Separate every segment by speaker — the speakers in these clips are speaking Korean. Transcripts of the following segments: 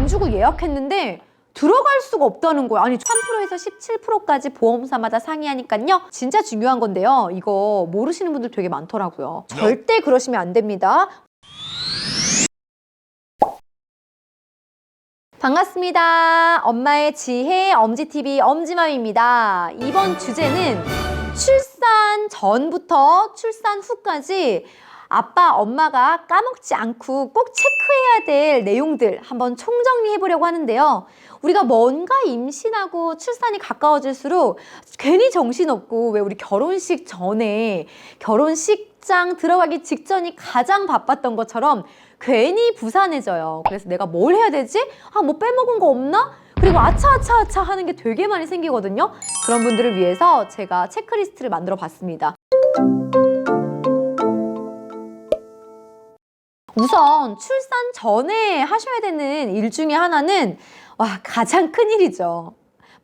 Speaker 1: 돈 주고 예약했는데 들어갈 수가 없다는 거야. 아니 3%에서 17%까지 보험사마다 상이하니까요. 진짜 중요한 건데요. 이거 모르시는 분들 되게 많더라고요. 절대 그러시면 안 됩니다. 반갑습니다. 엄마의 지혜 엄지TV 엄지맘입니다. 이번 주제는 출산 전부터 출산 후까지 아빠, 엄마가 까먹지 않고 꼭 체크해야 될 내용들 한번 총정리해 보려고 하는데요. 우리가 뭔가 임신하고 출산이 가까워질수록 괜히 정신없고 왜 우리 결혼식 전에 결혼식장 들어가기 직전이 가장 바빴던 것처럼 괜히 부산해져요. 그래서 내가 뭘 해야 되지? 뭐 빼먹은 거 없나? 그리고 아차아차아차 하는 게 되게 많이 생기거든요. 그런 분들을 위해서 제가 체크리스트를 만들어 봤습니다. 우선 출산 전에 하셔야 되는 일 중에 하나는 가장 큰일이죠.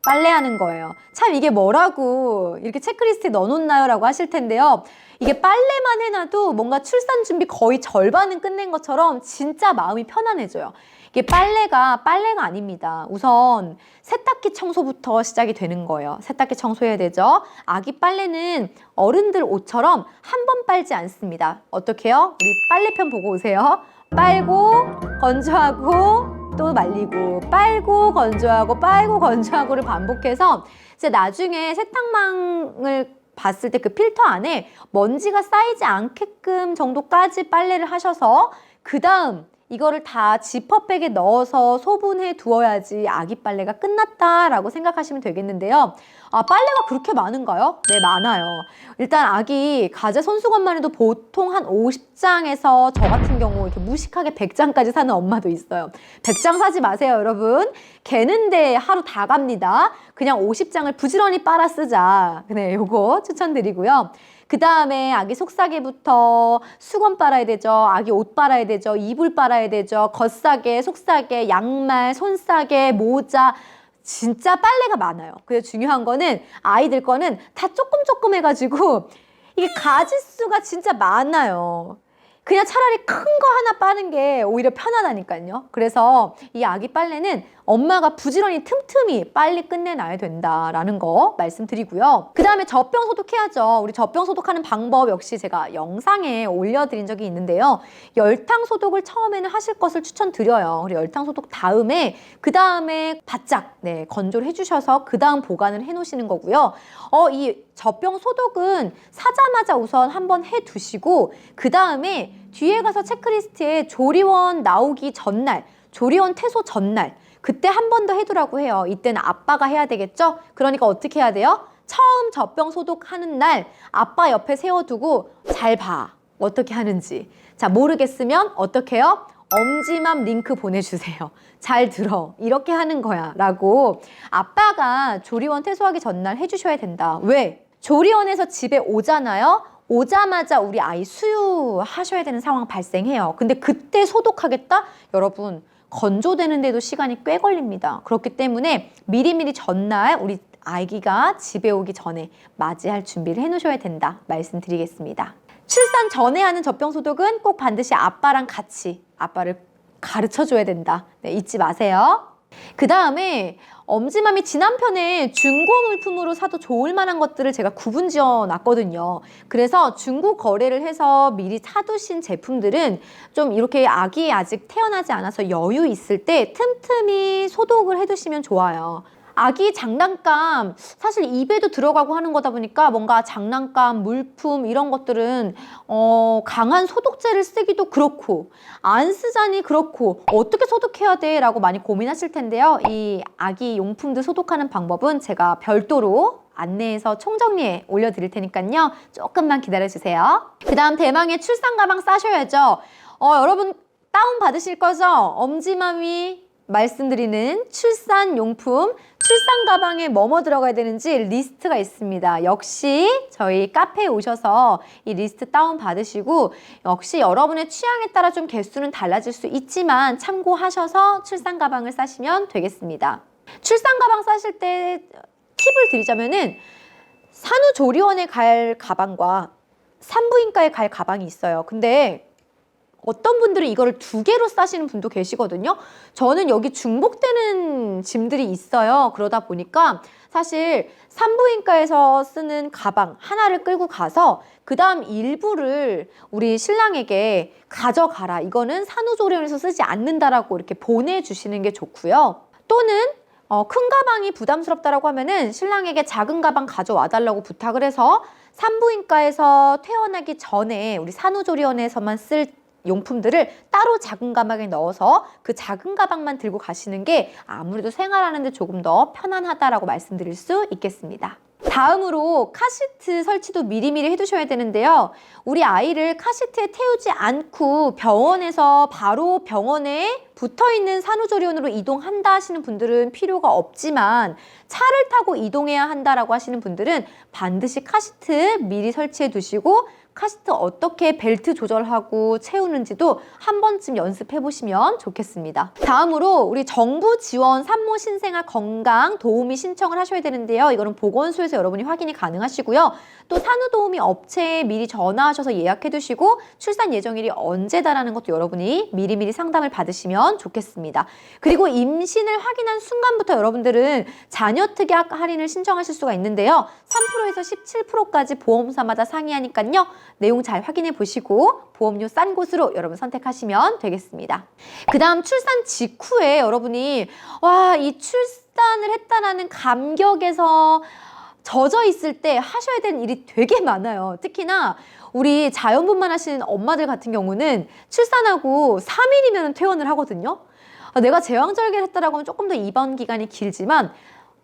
Speaker 1: 빨래하는 거예요. 참 이게 뭐라고 이렇게 체크리스트에 넣어놓나요? 라고 하실 텐데요. 이게 빨래만 해놔도 뭔가 출산 준비 거의 절반은 끝낸 것처럼 진짜 마음이 편안해져요. 이게 빨래가 아닙니다. 우선 세탁기 청소부터 시작이 되는 거예요. 세탁기 청소해야 되죠. 아기 빨래는 어른들 옷처럼 한 번 빨지 않습니다. 어떻게 해요? 우리 빨래편 보고 오세요. 빨고 건조하고 또 말리고 빨고 건조하고를 반복해서 이제 나중에 세탁망을 봤을 때 그 필터 안에 먼지가 쌓이지 않게끔 정도까지 빨래를 하셔서 그 다음 이거를 다 지퍼백에 넣어서 소분해 두어야지 아기 빨래가 끝났다라고 생각하시면 되겠는데요. 빨래가 그렇게 많은가요? 네, 많아요. 일단 아기 가재 손수건만 해도 보통 한 50장에서 저 같은 경우 이렇게 무식하게 100장까지 사는 엄마도 있어요. 100장 사지 마세요, 여러분. 개는데 하루 다 갑니다. 그냥 50장을 부지런히 빨아 쓰자. 네, 요거 추천드리고요. 그 다음에 아기 속싸개부터 수건 빨아야 되죠. 아기 옷 빨아야 되죠. 이불 빨아야 되죠. 겉싸개, 속싸개, 양말, 손싸개, 모자. 진짜 빨래가 많아요. 근데 중요한 거는 아이들 거는 다 조금 해가지고 이게 가짓수가 진짜 많아요. 그냥 차라리 큰 거 하나 빠는 게 오히려 편하다니까요. 그래서 이 아기 빨래는 엄마가 부지런히 틈틈이 빨리 끝내놔야 된다라는 거 말씀드리고요. 그 다음에 젖병 소독해야죠. 우리 젖병 소독하는 방법 역시 제가 영상에 올려드린 적이 있는데요. 열탕 소독을 처음에는 하실 것을 추천드려요. 우리 열탕 소독 다음에 그 다음에 바짝 건조를 해주셔서 그 다음 보관을 해놓으시는 거고요. 이 젖병 소독은 사자마자 우선 한번 해두시고 그 다음에 뒤에 가서 체크리스트에 조리원 나오기 전날, 조리원 퇴소 전날 그때 한 번 더 해두라고 해요. 이때는 아빠가 해야 되겠죠? 그러니까 어떻게 해야 돼요? 처음 젖병 소독하는 날 아빠 옆에 세워두고 잘 봐. 어떻게 하는지. 자, 모르겠으면 어떻게 해요? 엄지맘 링크 보내주세요. 잘 들어. 이렇게 하는 거야. 라고 아빠가 조리원 퇴소하기 전날 해주셔야 된다. 왜? 조리원에서 집에 오잖아요. 오자마자 우리 아이 수유하셔야 되는 상황 발생해요. 근데 그때 소독하겠다? 여러분 건조되는데도 시간이 꽤 걸립니다. 그렇기 때문에 미리미리 전날 우리 아기가 집에 오기 전에 맞이할 준비를 해놓으셔야 된다 말씀드리겠습니다. 출산 전에 하는 젖병 소독은 꼭 반드시 아빠랑 같이 아빠를 가르쳐줘야 된다. 네, 잊지 마세요. 그 다음에 엄지맘이 지난 편에 중고 물품으로 사도 좋을 만한 것들을 제가 구분지어 놨거든요. 그래서 중고 거래를 해서 미리 사두신 제품들은 좀 이렇게 아기 아직 태어나지 않아서 여유 있을 때 틈틈이 소독을 해두시면 좋아요. 아기 장난감 사실 입에도 들어가고 하는 거다 보니까 뭔가 장난감, 물품 이런 것들은 강한 소독제를 쓰기도 그렇고 안 쓰자니 그렇고 어떻게 소독해야 돼? 라고 많이 고민하실 텐데요. 이 아기 용품들 소독하는 방법은 제가 별도로 안내해서 총정리해 올려드릴 테니까요. 조금만 기다려주세요. 그 다음 대망의 출산 가방 싸셔야죠. 여러분 다운 받으실 거죠? 엄지맘이 말씀드리는 출산용품, 출산 가방에 뭐뭐 들어가야 되는지 리스트가 있습니다. 역시 저희 카페에 오셔서 이 리스트 다운 받으시고 역시 여러분의 취향에 따라 좀 개수는 달라질 수 있지만 참고하셔서 출산 가방을 싸시면 되겠습니다. 출산 가방 싸실 때 팁을 드리자면은 산후조리원에 갈 가방과 산부인과에 갈 가방이 있어요. 근데 어떤 분들은 이거를 2개로 싸시는 분도 계시거든요. 저는 여기 중복되는 짐들이 있어요. 그러다 보니까 사실 산부인과에서 쓰는 가방 하나를 끌고 가서 그 다음 일부를 우리 신랑에게 가져가라. 이거는 산후조리원에서 쓰지 않는다라고 이렇게 보내주시는 게 좋고요. 또는 큰 가방이 부담스럽다라고 하면은 신랑에게 작은 가방 가져와 달라고 부탁을 해서 산부인과에서 퇴원하기 전에 우리 산후조리원에서만 쓸 용품들을 따로 작은 가방에 넣어서 그 작은 가방만 들고 가시는 게 아무래도 생활하는데 조금 더 편안하다라고 말씀드릴 수 있겠습니다. 다음으로 카시트 설치도 미리미리 해두셔야 되는데요. 우리 아이를 카시트에 태우지 않고 병원에서 바로 병원에 붙어있는 산후조리원으로 이동한다 하시는 분들은 필요가 없지만 차를 타고 이동해야 한다라고 하시는 분들은 반드시 카시트 미리 설치해 두시고 카시트 어떻게 벨트 조절하고 채우는지도 한 번쯤 연습해 보시면 좋겠습니다. 다음으로 우리 정부 지원 산모 신생아 건강 도우미 신청을 하셔야 되는데요. 이거는 보건소에서 여러분이 확인이 가능하시고요. 또 산후도우미 업체에 미리 전화하셔서 예약해 두시고 출산 예정일이 언제다라는 것도 여러분이 미리미리 상담을 받으시면 좋겠습니다. 그리고 임신을 확인한 순간부터 여러분들은 자녀 특약 할인을 신청하실 수가 있는데요. 3%에서 17%까지 보험사마다 상이하니까요. 내용 잘 확인해 보시고 보험료 싼 곳으로 여러분 선택하시면 되겠습니다. 그 다음 출산 직후에 여러분이 와, 이 출산을 했다라는 감격에서 젖어 있을 때 하셔야 되는 일이 되게 많아요. 특히나 우리 자연분만 하시는 엄마들 같은 경우는 출산하고 3일이면 퇴원을 하거든요. 내가 제왕절개를 했다라고 하면 조금 더 입원 기간이 길지만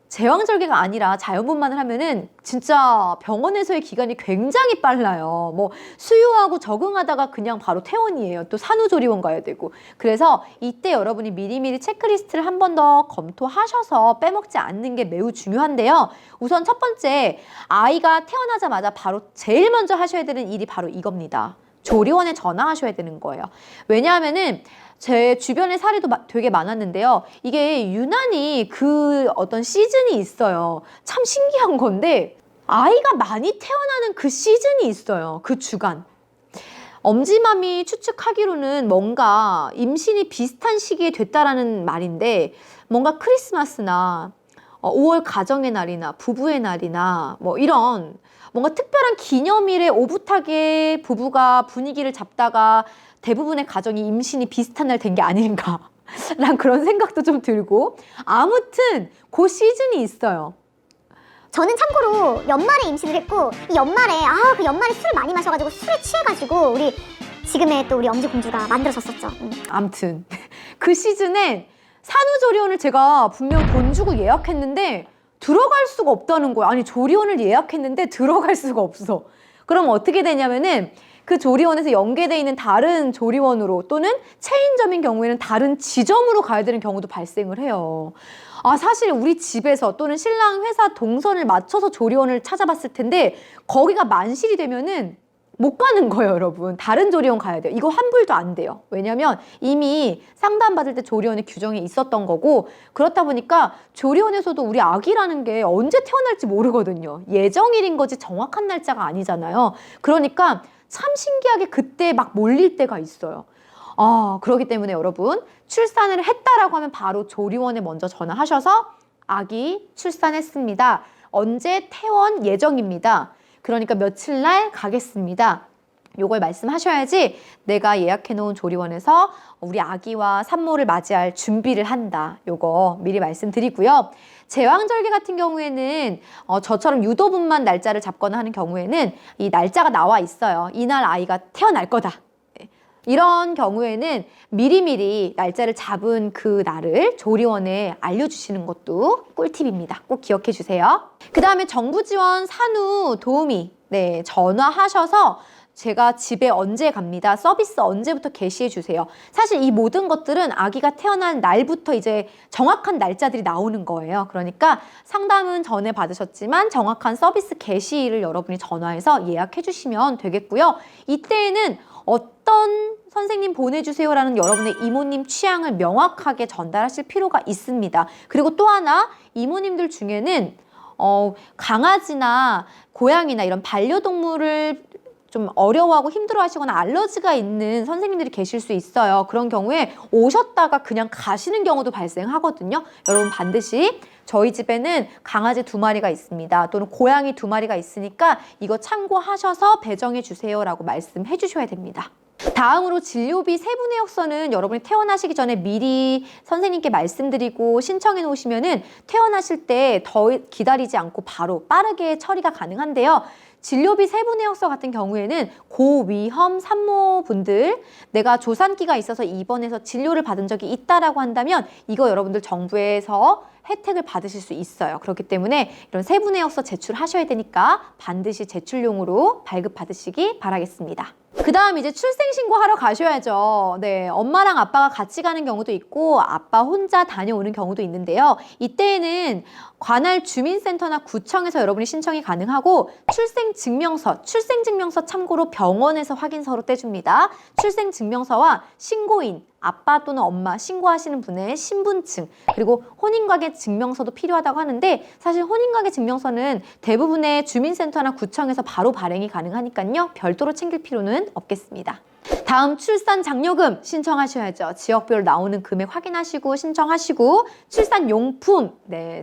Speaker 1: 제왕절개가 아니라 자연분만을 하면은 진짜 병원에서의 기간이 굉장히 빨라요. 뭐 수유하고 적응하다가 그냥 바로 퇴원이에요. 또 산후조리원 가야 되고. 그래서 이때 여러분이 미리미리 체크리스트를 한 번 더 검토하셔서 빼먹지 않는 게 매우 중요한데요. 우선 첫 번째, 아이가 태어나자마자 바로 제일 먼저 하셔야 되는 일이 바로 이겁니다. 조리원에 전화하셔야 되는 거예요. 왜냐하면은 제 주변에 사례도 되게 많았는데요. 이게 유난히 그 어떤 시즌이 있어요. 참 신기한 건데 아이가 많이 태어나는 그 시즌이 있어요. 그 주간. 엄지맘이 추측하기로는 뭔가 임신이 비슷한 시기에 됐다라는 말인데 뭔가 크리스마스나 5월 가정의 날이나 부부의 날이나 뭐 이런 뭔가 특별한 기념일에 오붓하게 부부가 분위기를 잡다가 대부분의 가정이 임신이 비슷한 날 된 게 아닌가 란 그런 생각도 좀 들고 아무튼 그 시즌이 있어요.
Speaker 2: 저는 참고로 연말에 임신을 했고 이 연말에 그 연말에 술을 많이 마셔가지고 술에 취해가지고 우리 지금의 또 우리 엄지 공주가 만들어졌었죠.
Speaker 1: 아무튼 그 시즌에 산후조리원을 제가 분명 돈 주고 예약했는데 들어갈 수가 없다는 거예요. 아니 조리원을 예약했는데 들어갈 수가 없어. 그럼 어떻게 되냐면은 그 조리원에서 연계되어 있는 다른 조리원으로 또는 체인점인 경우에는 다른 지점으로 가야 되는 경우도 발생을 해요. 사실 우리 집에서 또는 신랑 회사 동선을 맞춰서 조리원을 찾아봤을 텐데 거기가 만실이 되면은 못 가는 거예요, 여러분. 다른 조리원 가야 돼요. 이거 환불도 안 돼요. 왜냐면 이미 상담받을 때 조리원의 규정이 있었던 거고 그렇다 보니까 조리원에서도 우리 아기라는 게 언제 태어날지 모르거든요. 예정일인 거지 정확한 날짜가 아니잖아요. 그러니까 참 신기하게 그때 막 몰릴 때가 있어요. 그렇기 때문에 여러분 출산을 했다라고 하면 바로 조리원에 먼저 전화하셔서 아기 출산했습니다. 언제 퇴원 예정입니다. 그러니까 며칠 날 가겠습니다. 요걸 말씀하셔야지 내가 예약해놓은 조리원에서 우리 아기와 산모를 맞이할 준비를 한다. 요거 미리 말씀드리고요. 제왕절개 같은 경우에는 저처럼 유도분만 날짜를 잡거나 하는 경우에는 이 날짜가 나와 있어요. 이날 아이가 태어날 거다. 이런 경우에는 미리미리 날짜를 잡은 그 날을 조리원에 알려주시는 것도 꿀팁입니다. 꼭 기억해 주세요. 그 다음에 정부 지원 산후 도우미 전화하셔서 제가 집에 언제 갑니다. 서비스 언제부터 개시해 주세요. 사실 이 모든 것들은 아기가 태어난 날부터 이제 정확한 날짜들이 나오는 거예요. 그러니까 상담은 전에 받으셨지만 정확한 서비스 개시일을 여러분이 전화해서 예약해 주시면 되겠고요. 이때에는 어떤 선생님 보내주세요라는 여러분의 이모님 취향을 명확하게 전달하실 필요가 있습니다. 그리고 또 하나 이모님들 중에는 강아지나 고양이나 이런 반려동물을 좀 어려워하고 힘들어하시거나 알러지가 있는 선생님들이 계실 수 있어요. 그런 경우에 오셨다가 그냥 가시는 경우도 발생하거든요. 여러분 반드시 저희 집에는 강아지 2마리가 있습니다. 또는 고양이 2마리가 있으니까 이거 참고하셔서 배정해 주세요라고 말씀해 주셔야 됩니다. 다음으로 진료비 세부 내역서는 여러분이 퇴원하시기 전에 미리 선생님께 말씀드리고 신청해 놓으시면은 퇴원하실 때 더 기다리지 않고 바로 빠르게 처리가 가능한데요. 진료비 세부 내역서 같은 경우에는 고위험 산모분들, 내가 조산기가 있어서 입원해서 진료를 받은 적이 있다라고 한다면 이거 여러분들 정부에서 혜택을 받으실 수 있어요. 그렇기 때문에 이런 세부 내역서 제출하셔야 되니까 반드시 제출용으로 발급받으시기 바라겠습니다. 그 다음 이제 출생신고 하러 가셔야죠. 네, 엄마랑 아빠가 같이 가는 경우도 있고 아빠 혼자 다녀오는 경우도 있는데요. 이때에는 관할 주민센터나 구청에서 여러분이 신청이 가능하고 출생증명서 참고로 병원에서 확인서로 떼줍니다. 출생증명서와 신고인, 아빠 또는 엄마 신고하시는 분의 신분증, 그리고 혼인관계 증명서도 필요하다고 하는데 사실 혼인관계 증명서는 대부분의 주민센터나 구청에서 바로 발행이 가능하니까요. 별도로 챙길 필요는 없겠습니다. 다음 출산 장려금 신청하셔야죠. 지역별로 나오는 금액 확인하시고 신청하시고 출산용품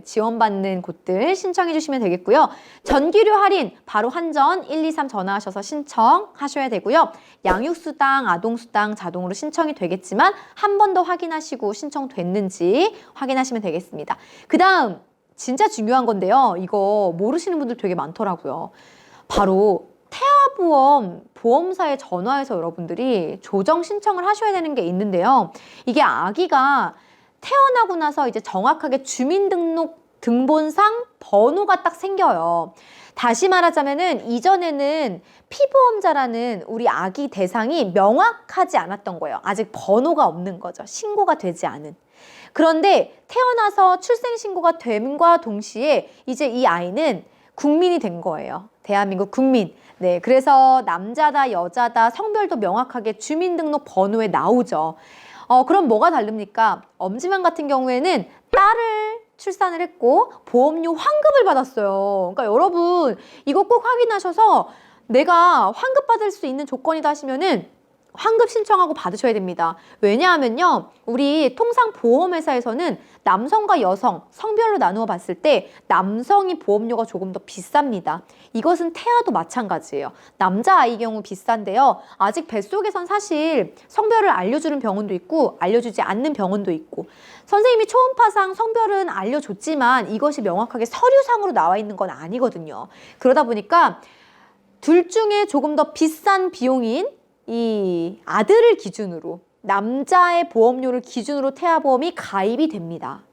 Speaker 1: 지원받는 곳들 신청해 주시면 되겠고요. 전기료 할인 바로 한전 123 전화하셔서 신청하셔야 되고요. 양육수당, 아동수당 자동으로 신청이 되겠지만 한 번 더 확인하시고 신청됐는지 확인하시면 되겠습니다. 그 다음 진짜 중요한 건데요. 이거 모르시는 분들 되게 많더라고요. 바로 태아보험 보험사에 전화해서 여러분들이 조정 신청을 하셔야 되는 게 있는데요. 이게 아기가 태어나고 나서 이제 정확하게 주민등록 등본상 번호가 딱 생겨요. 다시 말하자면은 이전에는 피보험자라는 우리 아기 대상이 명확하지 않았던 거예요. 아직 번호가 없는 거죠. 신고가 되지 않은. 그런데 태어나서 출생신고가 됨과 동시에 이제 이 아이는 국민이 된 거예요. 대한민국 국민. 네, 그래서 남자다, 여자다, 성별도 명확하게 주민등록 번호에 나오죠. 그럼 뭐가 다릅니까? 엄지만 같은 경우에는 딸을 출산을 했고 보험료 환급을 받았어요. 그러니까 여러분 이거 꼭 확인하셔서 내가 환급 받을 수 있는 조건이다 하시면은 환급 신청하고 받으셔야 됩니다. 왜냐하면요, 우리 통상 보험회사에서는 남성과 여성, 성별로 나누어 봤을 때 남성이 보험료가 조금 더 비쌉니다. 이것은 태아도 마찬가지예요. 남자아이 경우 비싼데요. 아직 뱃속에선 사실 성별을 알려주는 병원도 있고 알려주지 않는 병원도 있고 선생님이 초음파상 성별은 알려줬지만 이것이 명확하게 서류상으로 나와 있는 건 아니거든요. 그러다 보니까 둘 중에 조금 더 비싼 비용인 이 아들을 기준으로 남자의 보험료를 기준으로 태아보험이 가입이 됩니다.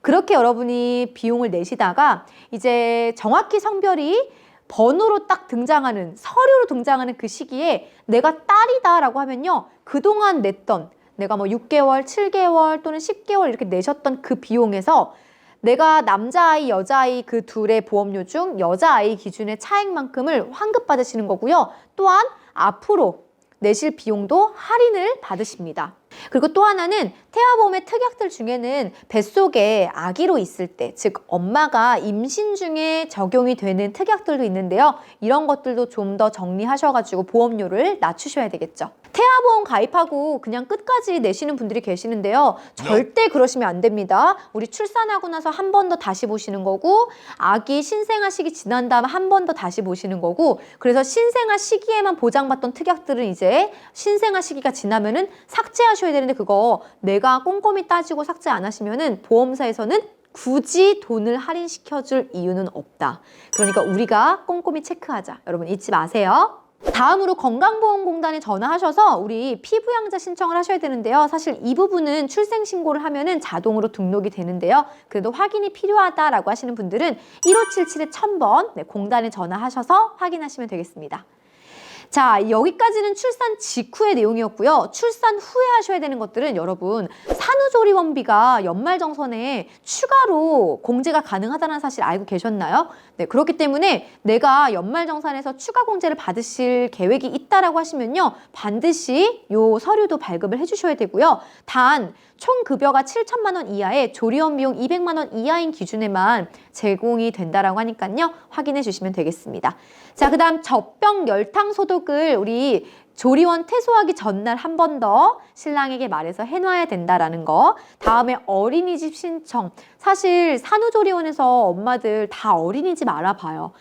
Speaker 1: 그렇게 여러분이 비용을 내시다가 이제 정확히 성별이 번호로 딱 등장하는 서류로 등장하는 그 시기에 내가 딸이다라고 하면요. 그동안 냈던 내가 뭐 6개월, 7개월 또는 10개월 이렇게 내셨던 그 비용에서 내가 남자아이, 여자아이 그 둘의 보험료 중 여자아이 기준의 차액만큼을 환급받으시는 거고요. 또한 앞으로 내실 비용도 할인을 받으십니다. 그리고 또 하나는 태아보험의 특약들 중에는 뱃속에 아기로 있을 때, 즉 엄마가 임신 중에 적용이 되는 특약들도 있는데요. 이런 것들도 좀 더 정리하셔가지고 보험료를 낮추셔야 되겠죠. 태아보험 가입하고 그냥 끝까지 내시는 분들이 계시는데요. 절대 그러시면 안 됩니다. 우리 출산하고 나서 한 번 더 다시 보시는 거고 아기 신생아 시기 지난 다음 한 번 더 다시 보시는 거고 그래서 신생아 시기에만 보장받던 특약들은 이제 신생아 시기가 지나면은 삭제하셔야 되는데 그거 내가 꼼꼼히 따지고 삭제 안 하시면은 보험사에서는 굳이 돈을 할인시켜줄 이유는 없다. 그러니까 우리가 꼼꼼히 체크하자. 여러분 잊지 마세요. 다음으로 건강보험공단에 전화하셔서 우리 피부양자 신청을 하셔야 되는데요. 사실 이 부분은 출생신고를 하면은 자동으로 등록이 되는데요. 그래도 확인이 필요하다라고 하시는 분들은 1577-1000번 공단에 전화하셔서 확인하시면 되겠습니다. 자, 여기까지는 출산 직후의 내용이었고요. 출산 후에 하셔야 되는 것들은 여러분 산후조리원비가 연말정산에 추가로 공제가 가능하다는 사실 알고 계셨나요? 네, 그렇기 때문에 내가 연말정산에서 추가 공제를 받으실 계획이 있다라고 하시면요. 반드시 요 서류도 발급을 해주셔야 되고요. 단 총 급여가 7천만 원 이하에 조리원 비용 200만 원 이하인 기준에만 제공이 된다라고 하니까요. 확인해 주시면 되겠습니다. 자, 그다음 젖병 열탕 소독을 우리 조리원 퇴소하기 전날 한 번 더 신랑에게 말해서 해놔야 된다라는 거. 다음에 어린이집 신청. 사실 산후조리원에서 엄마들 다 어린이집 알아봐요.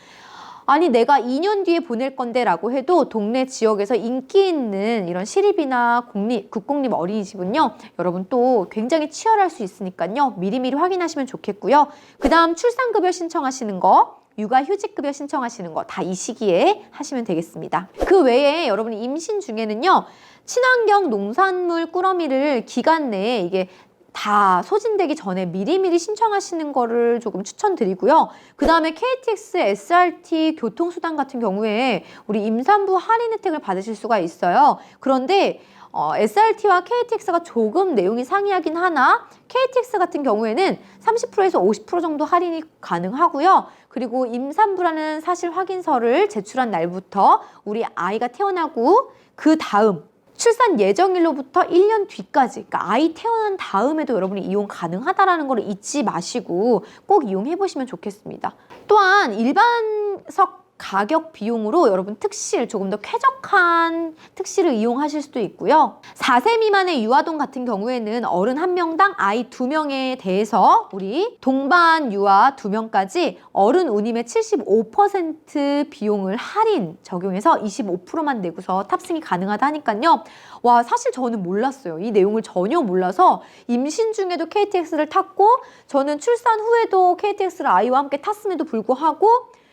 Speaker 1: 아니 내가 2년 뒤에 보낼 건데 라고 해도 동네 지역에서 인기 있는 이런 시립이나 국공립 어린이집은요. 여러분 또 굉장히 치열할 수 있으니까요. 미리미리 확인하시면 좋겠고요. 그 다음 출산급여 신청하시는 거, 육아휴직급여 신청하시는 거 다 이 시기에 하시면 되겠습니다. 그 외에 여러분이 임신 중에는요. 친환경 농산물 꾸러미를 기간 내에 이게 다 소진되기 전에 미리미리 신청하시는 거를 조금 추천드리고요. 그 다음에 KTX, SRT 교통수단 같은 경우에 우리 임산부 할인 혜택을 받으실 수가 있어요. 그런데 SRT와 KTX가 조금 내용이 상이하긴 하나 KTX 같은 경우에는 30%에서 50% 정도 할인이 가능하고요. 그리고 임산부라는 사실 확인서를 제출한 날부터 우리 아이가 태어나고 그 다음 출산 예정일로부터 1년 뒤까지, 그러니까 아이 태어난 다음에도 여러분이 이용 가능하다라는 걸 잊지 마시고 꼭 이용해 보시면 좋겠습니다. 또한 일반석 가격 비용으로 여러분 특실, 조금 더 쾌적한 특실을 이용하실 수도 있고요. 4세 미만의 유아동 같은 경우에는 어른 1명당 아이 2명에 대해서 우리 동반 유아 2명까지 어른 운임의 75% 비용을 할인 적용해서 25%만 내고서 탑승이 가능하다 하니까요. 와, 사실 저는 몰랐어요. 이 내용을 전혀 몰라서 임신 중에도 KTX를 탔고 저는 출산 후에도 KTX를 아이와 함께 탔음에도 불구하고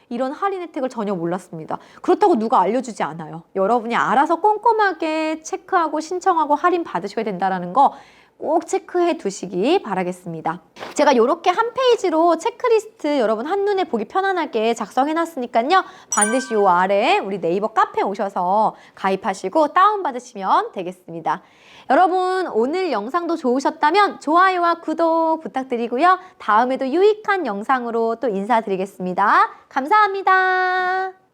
Speaker 1: 이런 할인 혜택을 전혀 몰랐습니다. 그렇다고 누가 알려주지 않아요. 여러분이 알아서 꼼꼼하게 체크하고 신청하고 할인 받으셔야 된다는 거 꼭 체크해 두시기 바라겠습니다. 제가 이렇게 한 페이지로 체크리스트 여러분 한눈에 보기 편안하게 작성해 놨으니까요. 반드시 요 아래 우리 네이버 카페 오셔서 가입하시고 다운받으시면 되겠습니다. 여러분 오늘 영상도 좋으셨다면 좋아요와 구독 부탁드리고요. 다음에도 유익한 영상으로 또 인사드리겠습니다. 감사합니다.